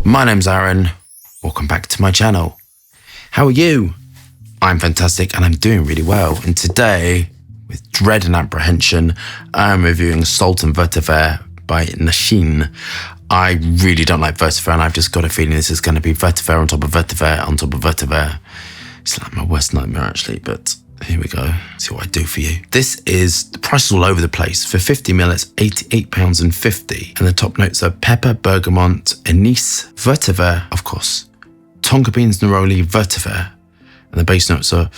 My name's Aaron. Welcome back to my channel. How are you? I'm fantastic and I'm doing really well. And today, with dread and apprehension, I'm reviewing Sultan Vetiver by Nishane. I really don't like Vetiver, and I've just got a feeling this is going to be Vetiver on top of Vetiver on top of Vetiver. It's like my worst nightmare actually, but here we go. See what I do for you. This is, the price is all over the place. For 50ml, it's £88.50. And the top notes are pepper, bergamot, anise, vetiver, of course, tonka beans, neroli, vetiver. And the base notes are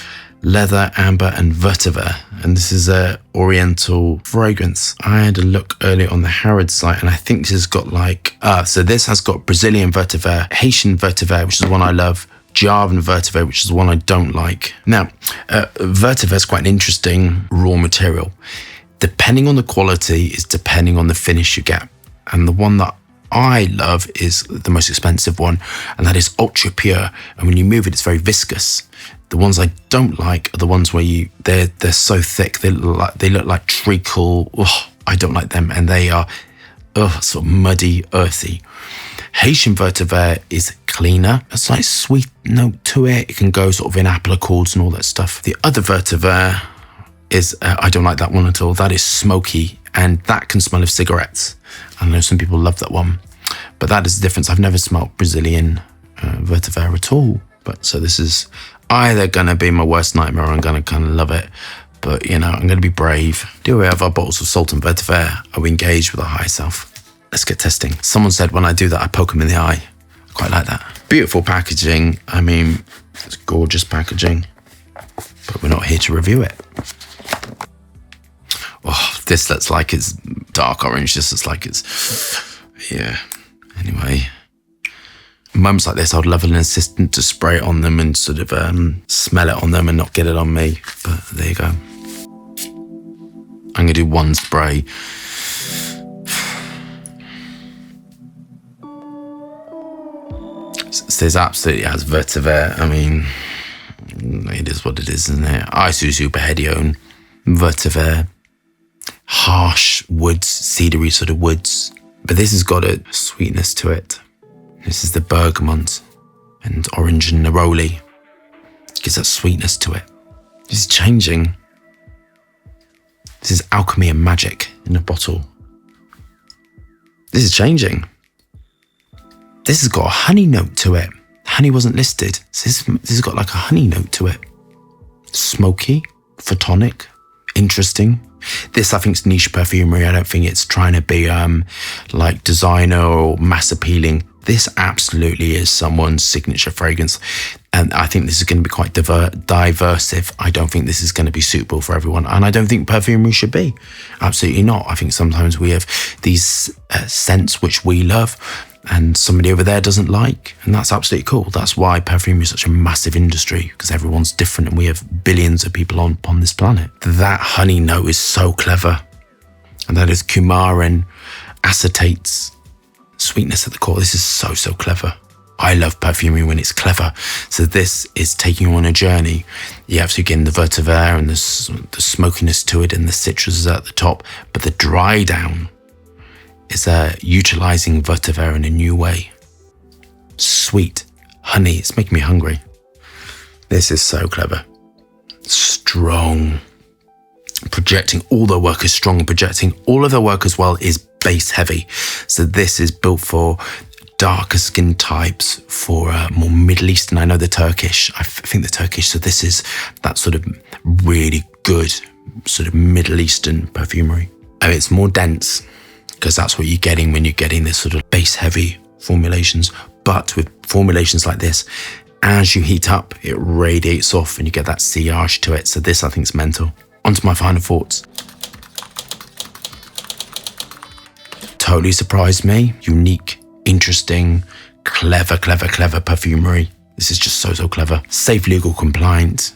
leather, amber, and vetiver. And this is a oriental fragrance. I had a look earlier on the Harrods site, and I think this has got like, so this has got Brazilian vetiver, Haitian vetiver, which is the one I love, Javan vetiver, which is the one I don't like. Now, vetiver is quite an interesting raw material. Depending on the quality is depending on the finish you get. And the one that I love is the most expensive one, and that is ultra pure. And when you move it, it's very viscous. The ones I don't like are the ones where they're so thick, they look like treacle. Oh, I don't like them, and they are sort of muddy, earthy. Haitian vetiver is cleaner. A slight sweet note to it. It can go sort of in apple accords and all that stuff. The other vetiver is, I don't like that one at all. That is smoky, and that can smell of cigarettes. I know some people love that one, but that is the difference. I've never smelled Brazilian vetiver at all. But so this is either going to be my worst nightmare or I'm going to kind of love it. But, you know, I'm going to be brave. Do we have our bottles of Sultan Vetiver? Are we engaged with our higher self? Let's get testing. Someone said when I do that, I poke them in the eye. I quite like that. Beautiful packaging. I mean, it's gorgeous packaging, but we're not here to review it. Oh, this looks like it's dark orange. This looks like it's, yeah. Anyway, moments like this, I'd love an assistant to spray it on them and sort of smell it on them and not get it on me. But there you go. I'm gonna do one spray. This absolutely has vetiver. I mean, it is what it is, isn't it? Isuzu Behedione, vetiver, harsh woods, cedary sort of woods. But this has got a sweetness to it. This is the bergamot and orange and neroli. It gives that sweetness to it. This is changing. This is alchemy and magic in a bottle. This is changing. This has got a honey note to it. Honey wasn't listed. So this has got like a honey note to it. Smoky, photonic, interesting. This, I think, is niche perfumery. I don't think it's trying to be like designer or mass appealing. This absolutely is someone's signature fragrance. And I think this is going to be quite diversive. I don't think this is going to be suitable for everyone. And I don't think perfumery should be. Absolutely not. I think sometimes we have these scents which we love and somebody over there doesn't like, and that's absolutely cool. That's why perfume is such a massive industry, because everyone's different and we have billions of people on this planet. That honey note is so clever, and that is coumarin, acetates, sweetness at the core. This is so clever. I love perfumery when it's clever. So this is taking you on a journey. You have to get in the vetiver and the smokiness to it, and the citrus is at the top, but the dry down is utilizing vetiver in a new way. Sweet, honey, it's making me hungry. This is so clever. Strong. Projecting all their work is strong, and projecting all of their work as well is base heavy. So this is built for darker skin types, for more Middle Eastern. I know the Turkish, I think the Turkish, so this is that sort of really good sort of Middle Eastern perfumery. And it's more dense, because that's what you're getting when you're getting this sort of base heavy formulations. But with formulations like this, as you heat up, it radiates off and you get that sillage to it. So this, I think, is mental. On to my final thoughts. Totally surprised me. Unique, interesting, clever perfumery. This is just so clever. Safe, legal, compliant.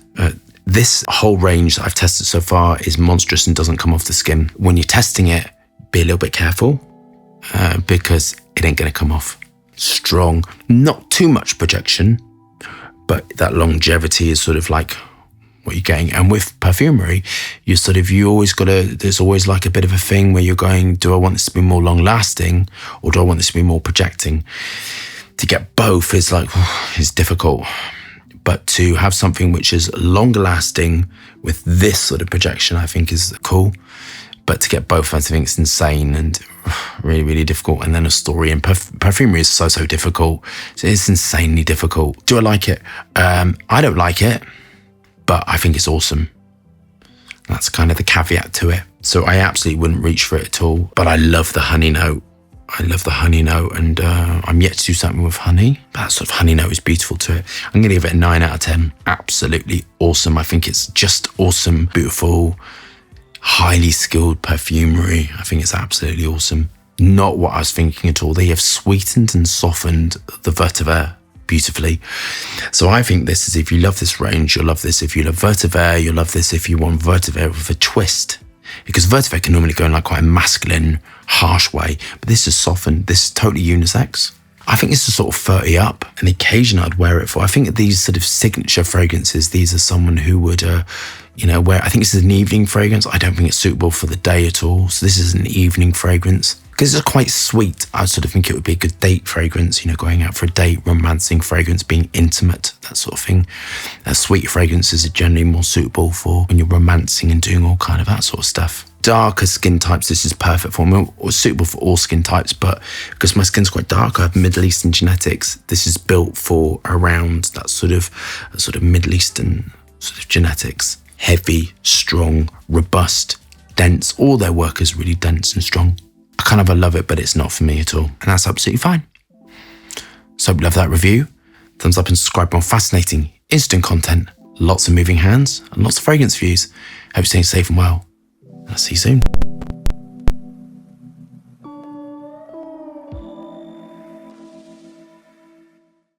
This whole range that I've tested so far is monstrous and doesn't come off the skin. When you're testing it, be a little bit careful because it ain't gonna come off. Strong, not too much projection, but that longevity is sort of like what you're getting. And with perfumery, you always gotta, there's always like a bit of a thing where you're going, do I want this to be more long lasting or do I want this to be more projecting? to get both is like, is difficult. But to have something which is longer lasting with this sort of projection, I think is cool. But to get both, I think it's insane and really, really difficult. And then a story, and Perfumer is so difficult. So it's insanely difficult. Do I like it? I don't like it, but I think it's awesome. That's kind of the caveat to it. So I absolutely wouldn't reach for it at all. But I love the honey note. I love the honey note, and I'm yet to do something with honey. That sort of honey note is beautiful to it. I'm going to give it a 9 out of 10. Absolutely awesome. I think it's just awesome, beautiful, highly skilled perfumery. I think it's absolutely awesome. Not what I was thinking at all. They have sweetened and softened the Vetiver beautifully. So I think this is, if you love this range, you'll love this. If you love Vetiver, you'll love this. If you want Vetiver with a twist, because Vetiver can normally go in like quite a masculine, harsh way, but this is softened. This is totally unisex. I think this is sort of 30 up, and the occasion I'd wear it for. I think these sort of signature fragrances, these are someone who would, wear. I think this is an evening fragrance. I don't think it's suitable for the day at all. So this is an evening fragrance. Because it's quite sweet, I sort of think it would be a good date fragrance, going out for a date, romancing fragrance, being intimate, that sort of thing. Sweet fragrances are generally more suitable for when you're romancing and doing all kind of that sort of stuff. Darker skin types, this is perfect for me, or suitable for all skin types, but because my skin's quite dark, I have Middle Eastern genetics. This is built for around that sort of Middle Eastern sort of genetics. Heavy, strong, robust, dense. All their work is really dense and strong. I kind of love it, but it's not for me at all. And that's absolutely fine. So love that review. Thumbs up and subscribe for more fascinating, instant content. Lots of moving hands and lots of fragrance views. Hope you're staying safe and well. I'll see you soon.